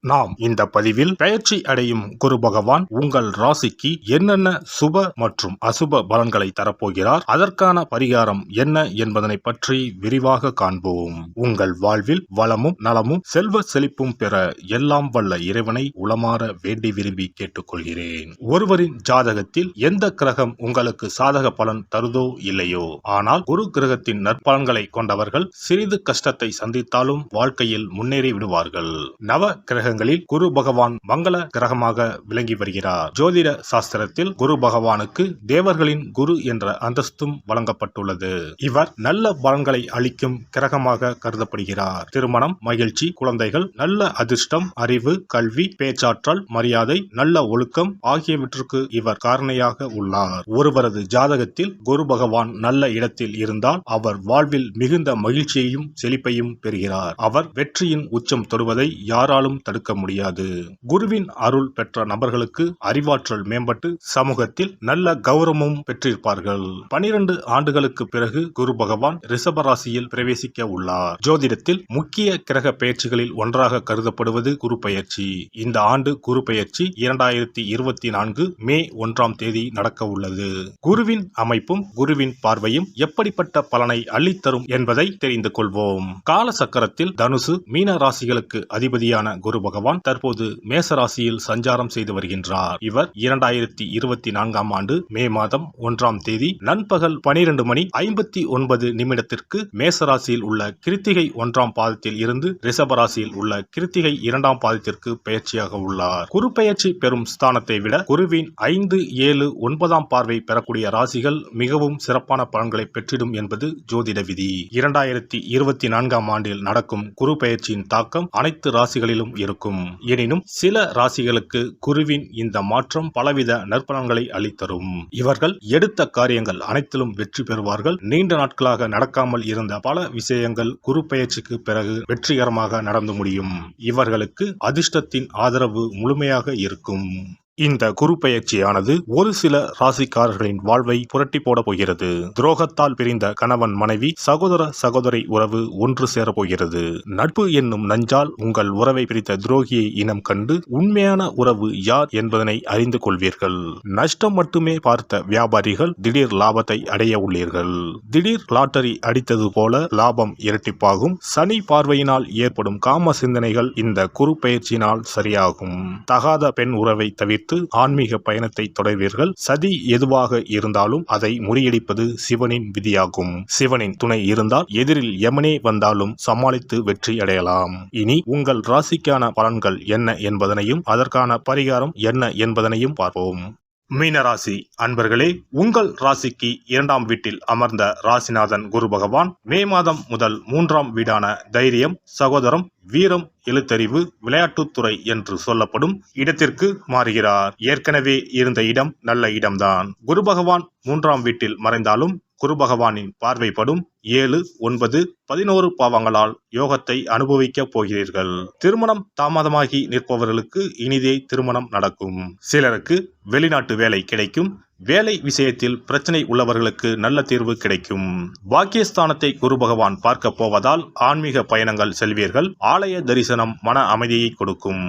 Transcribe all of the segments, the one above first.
நாம் இந்த பதிவில் பெயர்ச்சி அடையும் குரு பகவான் உங்கள் ராசிக்கு என்னென்ன சுப மற்றும் அசுப பலன்களை தரப்போகிறார், அதற்கான பரிகாரம் என்ன என்பதனை பற்றி விரிவாக காண்போம். உங்கள் வாழ்வில் வளமும் நலமும் செல்வ செழிப்பும் பெற எல்லாம் வல்ல இறைவனை உளமாற வேண்டி விரும்பி கேட்டுக்கொள்கிறேன். ஒருவரின் ஜாதகத்தில் எந்த கிரகம் உங்களுக்கு சாதக பலன் தருதோ இல்லையோ, ஆனால் குரு கிரகத்தின் நற்பலன்களை கொண்டவர்கள் சிறிது கஷ்டத்தை சந்தித்தாலும் வாழ்க்கையில் முன்னேறி விடுவார்கள். நவ கிரகங்களில் குரு பகவான் மங்கள கிரகமாக விளங்கி வருகிறார். ஜோதிட சாஸ்திரத்தில் குரு பகவானுக்கு தேவர்களின் குரு என்ற அந்தஸ்தும் வழங்கப்பட்டுள்ளது. இவர் நல்ல பலன்களை அளிக்கும் கிரகமாக கருதப்படுகிறார். திருமணம், மகிழ்ச்சி, குழந்தைகள், நல்ல அதிர்ஷ்டம், அறிவு, கல்வி, பேச்சாற்றல், மரியாதை, நல்ல ஒழுக்கம் ஆகியவற்றுக்கு இவர் காரணியாக உள்ளார். ஒருவரது ஜாதகத்தில் குரு பகவான் நல்ல இடத்தில் இருந்தால் அவர் வாழ்வில் மிகுந்த மகிழ்ச்சியையும் செழிப்பையும் பெறுகிறார். அவர் வெற்றியின் உச்சம் தொடுவதை யாராலும் தடுக்க முடியாது. குருவின் அருள் பெற்ற நபர்களுக்கு அறிவாற்றல் மேம்பட்டு சமூகத்தில் நல்ல கௌரவமும் பெற்றிருப்பார்கள். 12 ஆண்டுகளுக்கு பிறகு குரு பகவான் ரிஷப ராசியில் பிரவேசிக்க உள்ளார். ஜோதிடத்தில் முக்கிய கிரக பெயர்ச்சிகளில் ஒன்றாக கருதப்படுவது குரு பெயர்ச்சி. இந்த ஆண்டு குரு பெயர்ச்சி 2024 மே 1ஆம் தேதி நடக்க உள்ளது. குருவின் அமைப்பும் குருவின் பார்வையும் எப்படிப்பட்ட பலனை அள்ளித்தரும் என்பதை தெரிந்து கொள்வோம். கால சக்கரத்தில் தனுசு, மீன ராசிகளுக்கு அதிபதியான குரு பகவான் தற்போது மேச ராசியில் சஞ்சாரம் செய்து வருகின்றார். இவர் 2024ஆம் ஆண்டு மே மாதம் 1ஆம் தேதி நண்பகல் 12:59 மேச ராசியில் உள்ள கிருத்திகை 1ஆம் பாதத்தில் இருந்து ரிஷப ராசியில் உள்ள கிருத்திகை 2ஆம் பாதத்திற்கு பெயர்ச்சியாக உள்ளார். குரு பெயர்ச்சி பெறும் ஸ்தானத்தை விட குருவின் 5, 7, 9ஆம் பார்வை பெறக்கூடிய ராசிகள் மிகவும் சிறப்பான பலன்களை பெற்றிடும் என்பது ஜோதிட விதி. 2024ஆம் ஆண்டில் நடக்கும் குரு பெயர்ச்சியின் தாக்கம் அனைத்து ராசிகளிலும் இருக்கும். எனினும் சில ராசிகளுக்கு குருவின் இந்த மாற்றம் பலவித நற்பலன்களை அளித்தரும். இவர்கள் எடுத்த காரியங்கள் அனைத்திலும் வெற்றி பெறுவார்கள். நீண்ட நாட்களாக நடக்காமல் இருந்த பல விஷயங்கள் குரு பெயர்ச்சிக்கு பிறகு வெற்றிகரமாக நடந்து முடியும். இவர்களுக்கு அதிர்ஷ்டத்தின் ஆதரவு முழுமையாக இருக்கும். இந்த குரு பெயர்ச்சியானது ஒரு சில ராசிக்காரர்களின் வாழ்வை புரட்டி போட போகிறது. துரோகத்தால் பிரிந்த கணவன் மனைவி, சகோதர சகோதரி உறவு ஒன்று சேர போகிறது. நட்பு என்னும் நஞ்சால் உங்கள் உறவை பிரித்த துரோகியை இனம் கண்டு உண்மையான உறவு யார் என்பதனை அறிந்து கொள்வீர்கள். நஷ்டம் மட்டுமே பார்த்த வியாபாரிகள் திடீர் லாபத்தை அடைய உள்ளீர்கள். திடீர் லாட்டரி அடித்தது போல லாபம் இரட்டிப்பாகும். சனி பார்வையினால் ஏற்படும் காம சிந்தனைகள் இந்த குரு பெயர்ச்சியினால் சரியாகும். தகாத பெண் உறவை தவிர்த்து ஆன்மீக பயணத்தை தொடர்வீர்கள். சதி எதுவாக இருந்தாலும் அதை முறியடிப்பது சிவனின் விதியாகும். சிவனின் துணை இருந்தால் எதிரில் யமனே வந்தாலும் சமாளித்து வெற்றி அடையலாம். இனி உங்கள் ராசிக்கான பலன்கள் என்ன என்பதனையும் அதற்கான பரிகாரம் என்ன என்பதனையும் பார்ப்போம். மீனராசி அன்பர்களே, உங்கள் ராசிக்கு 2ஆம் வீட்டில் அமர்ந்த ராசிநாதன் குரு பகவான் மே மாதம் முதல் 3ஆம் வீடான தைரியம், சகோதரம், வீரம், எழுத்தறிவு, விளையாட்டுத்துறை என்று சொல்லப்படும் இடத்திற்கு மாறுகிறார். ஏற்கனவே இருந்த இடம் நல்ல இடம்தான். குரு பகவான் 3ஆம் வீட்டில் மறைந்தாலும் குரு பகவானின் பார்வைப்படும் 7, 9, 11 பாவங்களால் யோகத்தை அனுபவிக்க போகிறீர்கள். திருமணம் தாமதமாகி நிற்பவர்களுக்கு இனிதே திருமணம் நடக்கும். சிலருக்கு வெளிநாட்டு வேலை கிடைக்கும். வேலை விஷயத்தில் பிரச்சனை உள்ளவர்களுக்கு நல்ல தீர்வு கிடைக்கும். பாக்கியஸ்தானத்தை குரு பகவான் பார்க்க போவதால் ஆன்மீக பயணங்கள் செல்வீர்கள். ஆலய தரிசனம் மன அமைதியை கொடுக்கும்.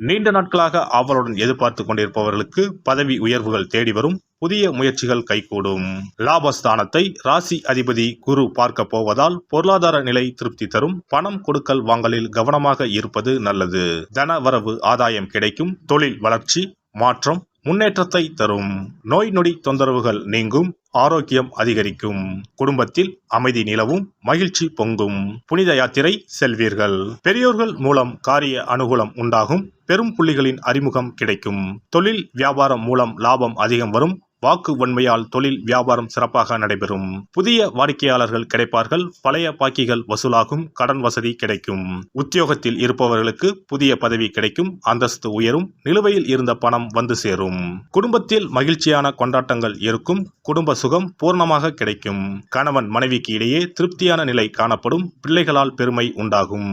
நீண்ட நாட்களாக ஆவலுடன் எதிர்பார்த்து கொண்டிருப்பவர்களுக்கு பதவி உயர்வுகள் தேடி வரும். புதிய முயற்சிகள் கைகூடும். லாபஸ்தானத்தை ராசி அதிபதி குரு பார்க்க போவதால் பொருளாதார நிலை திருப்தி தரும். பணம் கொடுக்கல் வாங்கலில் கவனமாக இருப்பது நல்லது. தன வரவு ஆதாயம் கிடைக்கும். தொழில் வளர்ச்சி, மாற்றம், முன்னேற்றத்தை தரும். நோய் நொடி தொந்தரவுகள் நீங்கும். ஆரோக்கியம் அதிகரிக்கும். குடும்பத்தில் அமைதி நிலவும். மகிழ்ச்சி பொங்கும். புனித யாத்திரை செல்வீர்கள். பெரியோர்கள் மூலம் காரிய அனுகூலம் உண்டாகும். பெரும் புள்ளிகளின் அறிமுகம் கிடைக்கும். தொழில் வியாபாரம் மூலம் லாபம் அதிகம் வரும். வாக்கு வன்மையால் தொழில் வியாபாரம் சிறப்பாக நடைபெறும். புதிய வாடிக்கையாளர்கள் கிடைப்பார்கள். பழைய பாக்கிகள் வசூலாகும். கடன் வசதி கிடைக்கும். உத்தியோகத்தில் இருப்பவர்களுக்கு புதிய பதவி கிடைக்கும். அந்தஸ்து உயரும். நிலுவையில் இருந்த பணம் வந்து சேரும். குடும்பத்தில் மகிழ்ச்சியான கொண்டாட்டங்கள் இருக்கும். குடும்ப சுகம் பூர்ணமாக கிடைக்கும். கணவன் மனைவிக்கு இடையே திருப்தியான நிலை காணப்படும். பிள்ளைகளால் பெருமை உண்டாகும்.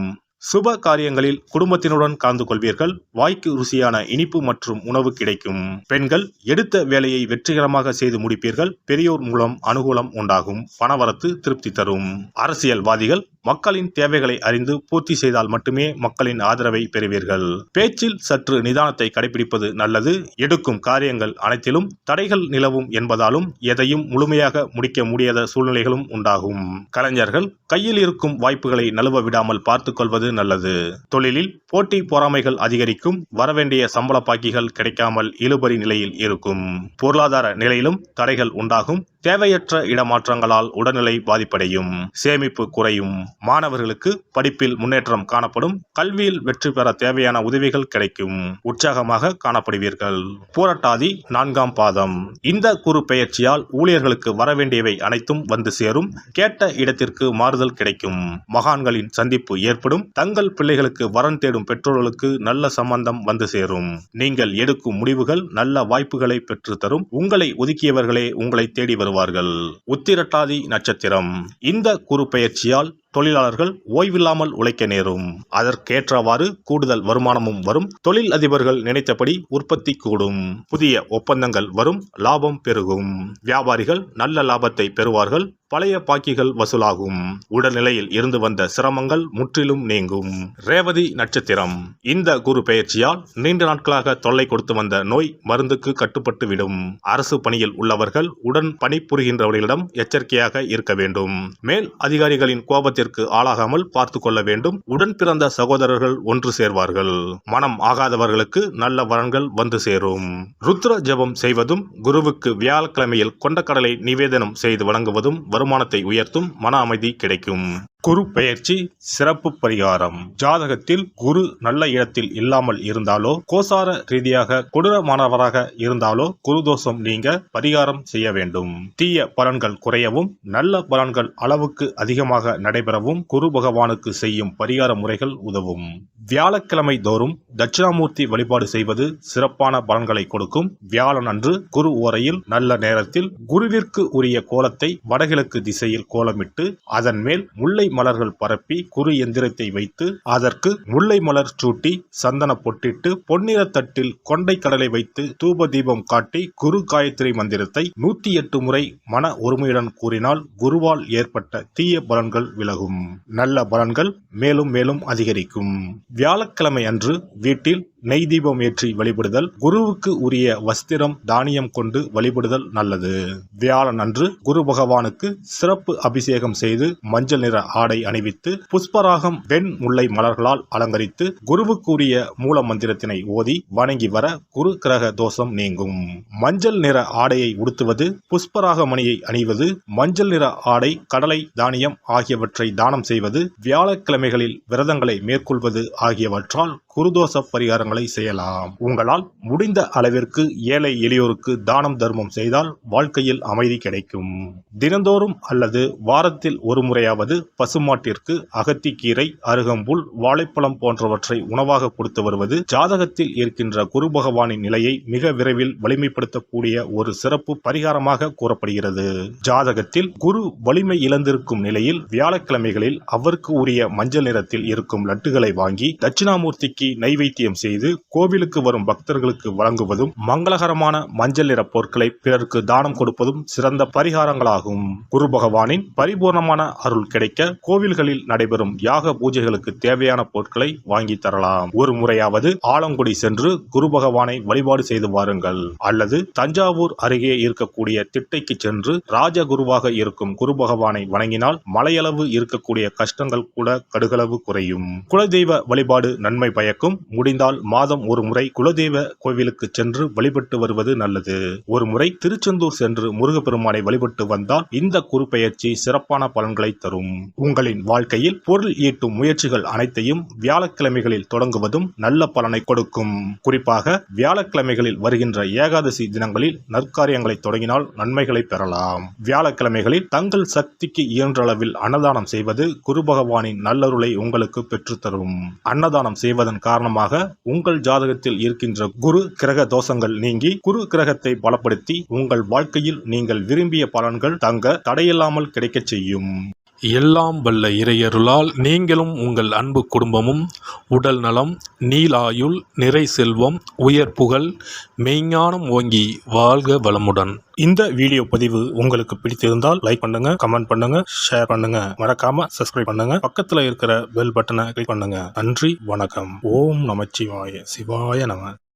சுப காரியங்களில் குடும்பத்தினுடன் கலந்து கொள்வீர்கள். வாய்க்கு ருசியான இனிப்பு மற்றும் உணவு கிடைக்கும். பெண்கள் எடுத்த வேலையை வெற்றிகரமாக செய்து முடிப்பீர்கள். பெரியோர் மூலம் அனுகூலம் உண்டாகும். பணவரத்து திருப்தி தரும். அரசியல்வாதிகள் மக்களின் தேவைகளை அறிந்து பூர்த்தி செய்தால் மட்டுமே மக்களின் ஆதரவை பெறுவீர்கள். பேச்சில் சற்று நிதானத்தை கடைபிடிப்பது நல்லது. எடுக்கும் காரியங்கள் அனைத்திலும் தடைகள் நிலவும் என்பதாலும் எதையும் முழுமையாக முடிக்க முடியாத சூழ்நிலைகளும் உண்டாகும். கலைஞர்கள் கையில் இருக்கும் வாய்ப்புகளை நழுவ விடாமல் பார்த்துக் கொள்வது நல்லது. தொழிலில் போட்டி பொறாமைகள் அதிகரிக்கும். வரவேண்டிய சம்பள பாக்கிகள் கிடைக்காமல் இழுபறி நிலையில் இருக்கும். பொருளாதார நிலையிலும் தடைகள் உண்டாகும். தேவையற்ற இடமாற்றங்களால் உடல்நிலை பாதிப்படையும். சேமிப்பு குறையும். மாணவர்களுக்கு படிப்பில் முன்னேற்றம் காணப்படும். கல்வியில் வெற்றி பெற தேவையான உதவிகள் கிடைக்கும். உற்சாகமாக காணப்படுவீர்கள். பூரட்டாதி 4ஆம் பாதம். இந்த குரு பெயர்ச்சியால் ஊழியர்களுக்கு வரவேண்டியவை அனைத்தும் வந்து சேரும். கேட்ட இடத்திற்கு மாறுதல் கிடைக்கும். மகான்களின் சந்திப்பு ஏற்படும். தங்கள் பிள்ளைகளுக்கு வரன் தேடும் பெற்றோர்களுக்கு நல்ல சம்பந்தம் வந்து சேரும். நீங்கள் எடுக்கும் முடிவுகள் நல்ல வாய்ப்புகளை பெற்று தரும். உங்களை ஒதுக்கியவர்களே உங்களை தேடி வருவார்கள். உத்திரட்டாதி நட்சத்திரம். இந்த குரு பெயர்ச்சியால் தொழிலாளர்கள் ஓய்வில்லாமல் உழைக்க நேரும். அதற்கேற்றவாறு கூடுதல் வருமானமும் வரும். தொழில் அதிபர்கள் நினைத்தபடி உற்பத்தி கூடும். புதிய ஒப்பந்தங்கள் வரும். லாபம் பெருகும். வியாபாரிகள் நல்ல லாபத்தை பெறுவார்கள். பழைய பாக்கிகள் வசூலாகும். உடல்நிலையில் இருந்து வந்த சிரமங்கள் முற்றிலும் நீங்கும். ரேவதி நட்சத்திரம். இந்த குரு பெயர்ச்சியால் நீண்ட நாட்களாக தொல்லை கொடுத்து வந்த நோய் மருந்துக்கு கட்டுப்பட்டு விடும். அரசு பணியில் உள்ளவர்கள் உடன் பணிபுரிகின்றவர்களிடம் எச்சரிக்கையாக இருக்க வேண்டும். மேல் அதிகாரிகளின் கோபத்திற்கு ஆளாகாமல் பார்த்து கொள்ள வேண்டும். உடன் பிறந்த சகோதரர்கள் ஒன்று சேர்வார்கள். மனம் ஆகாதவர்களுக்கு நல்ல வரன்கள் வந்து சேரும். ருத்ர ஜபம் செய்வதும் குருவுக்கு வியாழக்கிழமையில் கொண்டக்கடலை நிவேதனம் செய்து வழங்குவதும் வருமானத்தை உயர்த்தும். மன அமைதி கிடைக்கும். குரு பெயர்ச்சி சிறப்பு பரிகாரம். ஜாதகத்தில் குரு நல்ல இடத்தில் இல்லாமல் இருந்தாலோ கோசார ரீதியாக கொடூரமானவராக இருந்தாலோ குரு தோஷம் நீங்க பரிகாரம் செய்ய வேண்டும். தீய பலன்கள் குறையவும் நல்ல பலன்கள் அளவுக்கு அதிகமாக நடைபெறவும் குரு பகவானுக்கு செய்யும் பரிகார முறைகள் உதவும். வியாழக்கிழமை தோறும் தட்சிணாமூர்த்தி வழிபாடு செய்வது சிறப்பான பலன்களை கொடுக்கும். வியாழன் அன்று குரு ஓரையில் நல்ல நேரத்தில் குருவிற்கு உரிய கோலத்தை வடகிழக்கு திசையில் கோலமிட்டு அதன் மேல் முல்லை மலர்கள் பரப்பி குரு எந்திரத்தை வைத்து அதற்கு முல்லை மலர் சூட்டி சந்தன பொட்டிட்டு பொன்னிற தட்டில் கொண்டை கடலை வைத்து தூப தீபம் காட்டி குரு காயத்ரி மந்திரத்தை 108 முறை மன ஒருமையுடன் கூறினால் குருவால் ஏற்பட்ட தீய பலன்கள் விலகும். நல்ல பலன்கள் மேலும் மேலும் அதிகரிக்கும். வியாழக்கிழமை அன்று வீட்டில் நெய் தீபம் ஏற்றி வழிபடுதல். குருவுக்கு உரிய வஸ்திரம் தானியம் கொண்டு வழிபடுதல் நல்லது. வியாழன் அன்று குரு பகவானுக்கு சிறப்பு அபிஷேகம் செய்து மஞ்சள் நிற ஆடை அணிவித்து புஷ்பராகம் வெண் முல்லை மலர்களால் அலங்கரித்து குருவுக்குரிய மூல மந்திரத்தினை ஓதி வணங்கி வர குரு கிரக தோஷம் நீங்கும். மஞ்சள் நிற ஆடையை உடுத்துவது, புஷ்பராக மணியை அணிவது, மஞ்சள் நிற ஆடை, கடலை, தானியம் ஆகியவற்றை தானம் செய்வது, வியாழக்கிழமைகளில் விரதங்களை மேற்கொள்வது ஆகியவற்றால் குருதோஷ பரிகாரங்களை செய்யலாம். உங்களால் முடிந்த அளவிற்கு ஏழை எளியோருக்கு தானம் தர்மம் செய்தால் வாழ்க்கையில் அமைதி கிடைக்கும். தினந்தோறும் அல்லது வாரத்தில் ஒரு முறையாவது பசுமாட்டிற்கு அகத்திக்கீரை, அருகம்புல், வாழைப்பழம் போன்றவற்றை உணவாக கொடுத்து வருவது ஜாதகத்தில் இருக்கின்ற குரு பகவானின் நிலையை மிக விரைவில் வலிமைப்படுத்தக்கூடிய ஒரு சிறப்பு பரிகாரமாக கூறப்படுகிறது. ஜாதகத்தில் குரு வலிமை இழந்திருக்கும் நிலையில் வியாழக்கிழமைகளில் அவருக்கு உரிய மஞ்சள் நிறத்தில் இருக்கும் லட்டுகளை வாங்கி தட்சிணாமூர்த்திக்கு நைவேத்தியம் செய்து கோவிலுக்கு வரும் பக்தர்களுக்கு வழங்குவதும் மங்களகரமான மஞ்சள் நிற பொருட்களை பிறருக்கு தானம் கொடுப்பதும் சிறந்த பரிகாரங்களாகும். குரு பகவானின் பரிபூர்ணமான அருள் கிடைக்க கோவில்களில் நடைபெறும் யாக பூஜைகளுக்கு தேவையான பொருட்களை வாங்கி தரலாம். ஒரு முறையாவது ஆலங்குடி சென்று குரு பகவானை வழிபாடு செய்து வாருங்கள். அல்லது தஞ்சாவூர் அருகே இருக்கக்கூடிய திட்டைக்கு சென்று ராஜகுருவாக இருக்கும் குரு பகவானை வணங்கினால் மலையளவு இருக்கக்கூடிய கஷ்டங்கள் கூட கடுகளவு குறையும். குலதெய்வ வழிபாடு நன்மை பயக்கும். முடிந்தால் மாதம் ஒரு முறை குலதெய்வ கோவிலுக்கு சென்று வழிபட்டு வருவது நல்லது. ஒரு முறை திருச்செந்தூர் சென்று முருகப்பெருமானை வழிபட்டு வந்தால் இந்த குரு பெயர்ச்சி சிறப்பான பலன்களை தரும். உங்களின் வாழ்க்கையில் பொருள் ஈட்டும் முயற்சிகள் அனைத்தையும் வியாழக்கிழமைகளில் தொடங்குவதும் நல்ல பலனை கொடுக்கும். குறிப்பாக வியாழக்கிழமைகளில் வருகின்ற ஏகாதசி தினங்களில் நற்காரியங்களை தொடங்கினால் நன்மைகளை பெறலாம். வியாழக்கிழமைகளில் தங்கள் சக்திக்கு இயன்ற அளவில் அன்னதானம் செய்வது குரு பகவானின் நல்லருளை உங்களுக்கு பெற்றுத்தரும். அன்னதானம் செய்வதன் காரணமாக உங்கள் ஜாதகத்தில் இருக்கின்ற குரு கிரக தோஷங்கள் நீங்கி குரு கிரகத்தை பலப்படுத்தி உங்கள் வாழ்க்கையில் நீங்கள் விரும்பிய பலன்கள் தங்க தடையில்லாமல் கிடைக்கச் செய்யும். எல்லாம் வல்ல இறையருளால் நீங்களும் உங்கள் அன்பு குடும்பமும் உடல் நலம், நீளாயுள், நிறை செல்வம், உயர் புகழ், மெய்ஞானம் ஓங்கி வாழ்க வளமுடன். இந்த வீடியோ பதிவு உங்களுக்கு பிடித்திருந்தால் லைக் பண்ணுங்க, கமெண்ட் பண்ணுங்க, ஷேர் பண்ணுங்க, மறக்காம சப்ஸ்கிரைப் பண்ணுங்க, பக்கத்துல இருக்கிற பெல் பட்டனை கிளிக் பண்ணுங்க. நன்றி, வணக்கம். ஓம் நமச்சிவாய, சிவாய நம.